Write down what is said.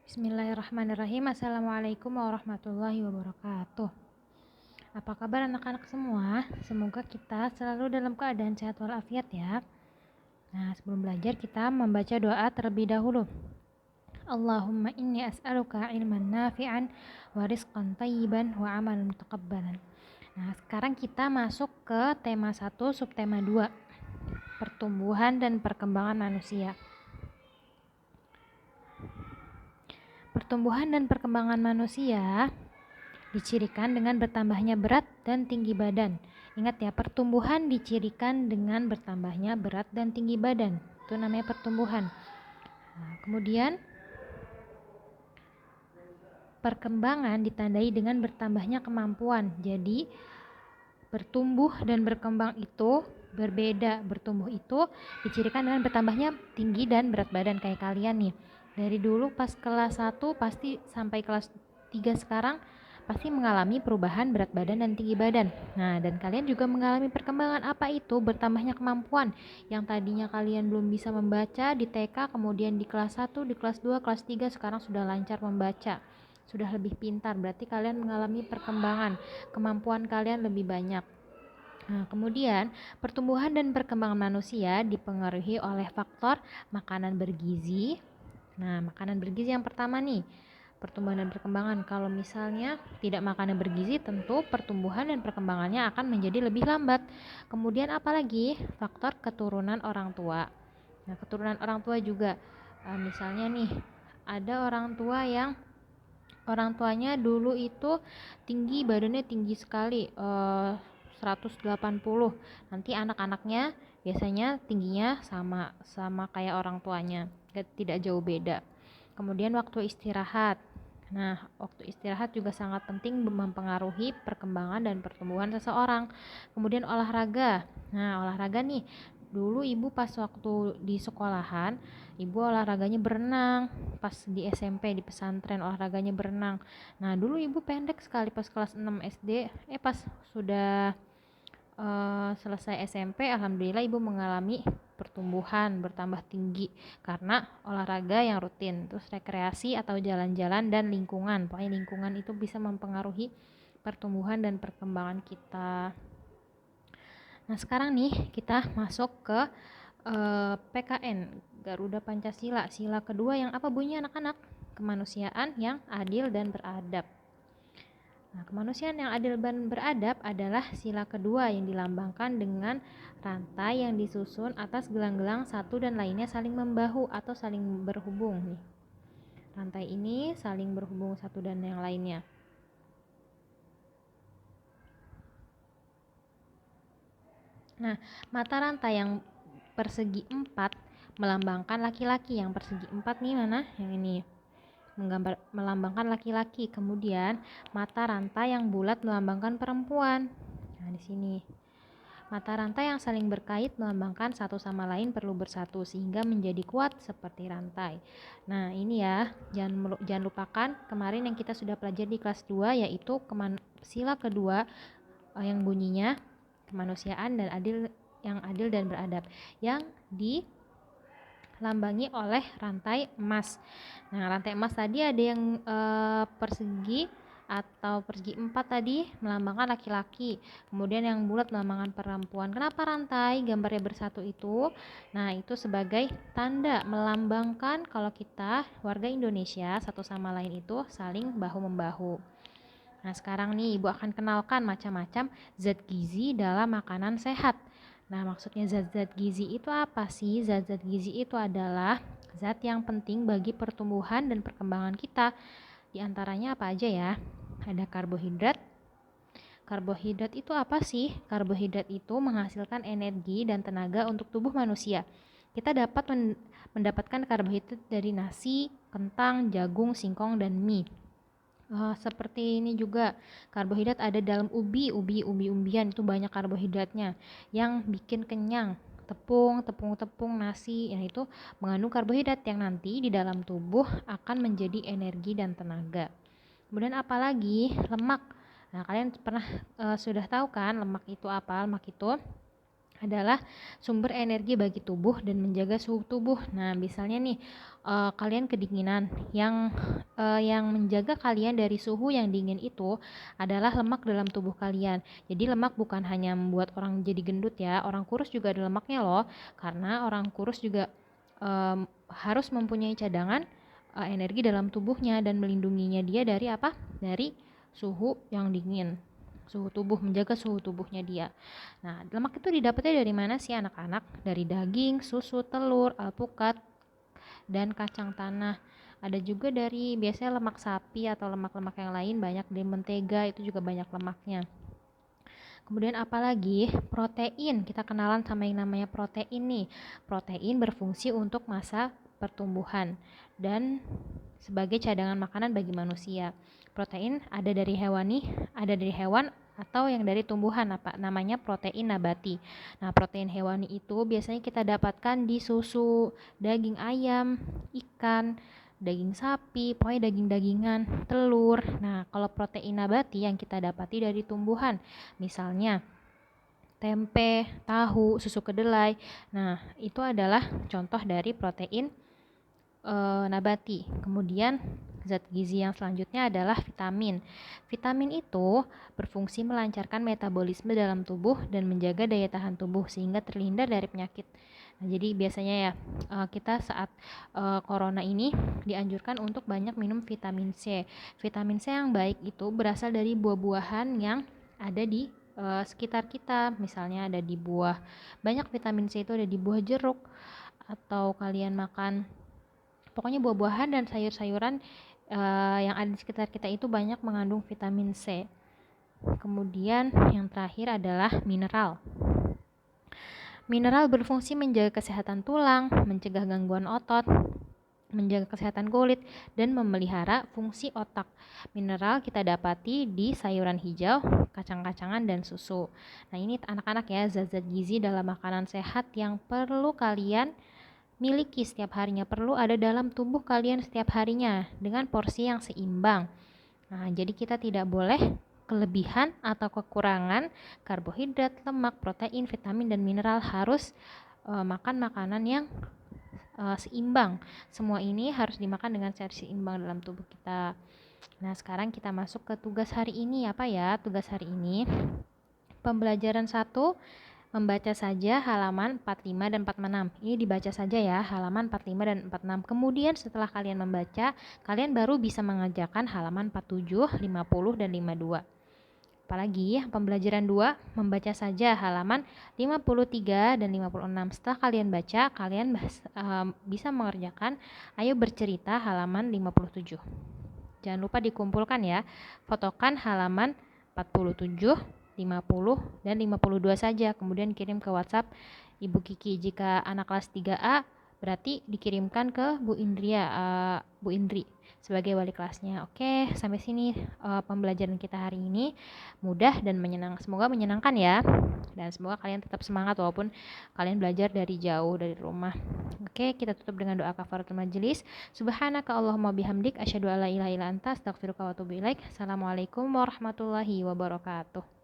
Bismillahirrahmanirrahim. Assalamualaikum warahmatullahi wabarakatuh. Apa kabar anak-anak semua? Semoga kita selalu dalam keadaan sehat walafiat ya. Nah, sebelum belajar kita membaca doa terlebih dahulu. Allahumma inni as'aluka ilman nafi'an wa rizqan tayyiban wa amalan mutaqabbalan. Nah, sekarang kita masuk ke tema 1 subtema 2. Pertumbuhan dan perkembangan manusia. Pertumbuhan dan perkembangan manusia dicirikan dengan bertambahnya berat dan tinggi badan. Ingat ya, pertumbuhan dicirikan dengan bertambahnya berat dan tinggi badan. Itu namanya pertumbuhan. Nah, kemudian perkembangan ditandai dengan bertambahnya kemampuan. Jadi bertumbuh dan berkembang itu berbeda. Bertumbuh itu dicirikan dengan bertambahnya tinggi dan berat badan kayak kalian nih. Dari dulu pas kelas 1 pasti sampai kelas 3 sekarang pasti mengalami perubahan berat badan dan tinggi badan. Nah, dan kalian juga mengalami perkembangan apa itu? Bertambahnya kemampuan. Yang tadinya kalian belum bisa membaca di TK, kemudian di kelas 1, di kelas 2, kelas 3 sekarang sudah lancar membaca. Sudah lebih pintar, berarti kalian mengalami perkembangan. Kemampuan kalian lebih banyak. Nah, kemudian pertumbuhan dan perkembangan manusia dipengaruhi oleh faktor makanan bergizi. Nah, makanan bergizi yang pertama nih, pertumbuhan dan perkembangan. Kalau misalnya tidak makanan bergizi, tentu pertumbuhan dan perkembangannya akan menjadi lebih lambat. Kemudian apalagi? Faktor keturunan orang tua. Nah, keturunan orang tua juga. Misalnya nih, ada orang tua yang orang tuanya dulu itu tinggi, badannya tinggi sekali, 180. Nanti anak-anaknya biasanya tingginya sama kayak orang tuanya, tidak jauh beda. Kemudian waktu istirahat. Nah, waktu istirahat juga sangat penting mempengaruhi perkembangan dan pertumbuhan seseorang. Kemudian olahraga. Nah, olahraga nih, dulu ibu pas waktu di sekolahan, ibu olahraganya berenang. Pas di SMP di pesantren olahraganya berenang. Nah, dulu ibu pendek sekali pas kelas 6 SD. Pas sudah selesai SMP, alhamdulillah ibu mengalami pertumbuhan bertambah tinggi karena olahraga yang rutin, terus rekreasi atau jalan-jalan dan lingkungan. Pokoknya lingkungan itu bisa mempengaruhi pertumbuhan dan perkembangan kita. Nah, sekarang nih kita masuk ke PKN, Garuda Pancasila. Sila kedua yang apa bunyinya anak-anak? Kemanusiaan yang adil dan beradab. Nah, kemanusiaan yang adil dan beradab adalah sila kedua yang dilambangkan dengan rantai yang disusun atas gelang-gelang satu dan lainnya saling membahu atau saling berhubung nih. Rantai ini saling berhubung satu dan yang lainnya. Nah, mata rantai yang persegi 4 melambangkan laki-laki. Yang persegi 4 nih mana? Yang ini. Melambangkan laki-laki. Kemudian mata rantai yang bulat melambangkan perempuan. Nah, di sini. Mata rantai yang saling berkait melambangkan satu sama lain perlu bersatu sehingga menjadi kuat seperti rantai. Nah, ini ya, jangan lupakan kemarin yang kita sudah pelajari di kelas 2 yaitu sila kedua yang bunyinya kemanusiaan dan yang adil dan beradab yang dilambangi oleh rantai emas. Nah, rantai emas tadi ada yang persegi 4 tadi melambangkan laki-laki, kemudian yang bulat melambangkan perempuan. Kenapa rantai gambarnya bersatu itu? Nah, itu sebagai tanda melambangkan kalau kita warga Indonesia satu sama lain itu saling bahu-membahu. Nah, sekarang nih ibu akan kenalkan macam-macam zat gizi dalam makanan sehat. Nah, maksudnya zat-zat gizi itu apa sih? Zat-zat gizi itu adalah zat yang penting bagi pertumbuhan dan perkembangan kita. Di antaranya apa aja ya? Ada karbohidrat. Karbohidrat itu apa sih? Karbohidrat itu menghasilkan energi dan tenaga untuk tubuh manusia. Kita dapat mendapatkan karbohidrat dari nasi, kentang, jagung, singkong, dan mie. Seperti ini juga karbohidrat ada dalam umbi-umbian itu banyak karbohidratnya yang bikin kenyang. Tepung, nasi, yang itu mengandung karbohidrat yang nanti di dalam tubuh akan menjadi energi dan tenaga. Kemudian apalagi lemak. Nah, kalian pernah sudah tahu kan lemak itu apa? Lemak itu adalah sumber energi bagi tubuh dan menjaga suhu tubuh. Nah, misalnya nih kalian kedinginan, yang menjaga kalian dari suhu yang dingin itu adalah lemak dalam tubuh kalian. Jadi lemak bukan hanya membuat orang jadi gendut ya, orang kurus juga ada lemaknya loh. Karena orang kurus juga harus mempunyai cadangan energi dalam tubuhnya dan melindunginya dia dari apa? Dari suhu yang dingin. Suhu tubuh, menjaga suhu tubuhnya dia. Nah, lemak itu didapatnya dari mana sih anak-anak? Dari daging, susu, telur, alpukat, dan kacang tanah. Ada juga dari biasanya lemak sapi atau lemak-lemak yang lain, banyak dari mentega, itu juga banyak lemaknya. Kemudian apalagi protein, kita kenalan sama yang namanya protein nih. Protein berfungsi untuk masa pertumbuhan dan sebagai cadangan makanan bagi manusia. Protein ada dari hewan atau yang dari tumbuhan, apa namanya protein nabati. Nah, protein hewani itu biasanya kita dapatkan di susu, daging ayam, ikan, daging sapi, pokoknya daging-dagingan, telur. Nah, kalau protein nabati yang kita dapati dari tumbuhan, misalnya tempe, tahu, susu kedelai. Nah, itu adalah contoh dari protein nabati. Kemudian zat gizi yang selanjutnya adalah vitamin. Vitamin itu berfungsi melancarkan metabolisme dalam tubuh dan menjaga daya tahan tubuh sehingga terhindar dari penyakit. Nah, jadi biasanya ya kita saat corona ini dianjurkan untuk banyak minum vitamin C. Vitamin C yang baik itu berasal dari buah-buahan yang ada di sekitar kita. Misalnya ada di buah, banyak vitamin C itu ada di buah jeruk, atau kalian makan pokoknya buah-buahan dan sayur-sayuran yang ada di sekitar kita itu banyak mengandung vitamin C. Kemudian yang terakhir adalah mineral. Mineral berfungsi menjaga kesehatan tulang, mencegah gangguan otot, menjaga kesehatan kulit, dan memelihara fungsi otak. Mineral kita dapati di sayuran hijau, kacang-kacangan, dan susu. Nah, ini anak-anak ya, zat-zat gizi dalam makanan sehat yang perlu kalian miliki setiap harinya, perlu ada dalam tubuh kalian setiap harinya dengan porsi yang seimbang. Nah, jadi kita tidak boleh kelebihan atau kekurangan karbohidrat, lemak, protein, vitamin, dan mineral. Harus makan makanan yang seimbang. Semua ini harus dimakan dengan secara seimbang dalam tubuh kita. Nah, sekarang kita masuk ke tugas hari ini. Apa ya tugas hari ini? Pembelajaran 1, membaca saja halaman 45 dan 46. Ini dibaca saja ya, halaman 45 dan 46. Kemudian setelah kalian membaca, kalian baru bisa mengerjakan halaman 47, 50, dan 52. Apalagi pembelajaran 2, membaca saja halaman 53 dan 56. Setelah kalian baca, kalian bisa mengerjakan ayo bercerita halaman 57. Jangan lupa dikumpulkan ya. Fotokan halaman 47, 50, dan 52 saja. Kemudian kirim ke WhatsApp Ibu Kiki. Jika anak kelas 3A, berarti dikirimkan ke Bu Indri sebagai wali kelasnya. Oke, sampai sini pembelajaran kita hari ini. Mudah dan semoga menyenangkan ya. Dan semoga kalian tetap semangat walaupun kalian belajar dari jauh dari rumah. Oke, kita tutup dengan doa kafaratul majelis. Subhanaka Allahumma bihamdik asyhadu alla ilaha illa anta astaghfiruka wa atubu ilaik. Assalamualaikum warahmatullahi wabarakatuh.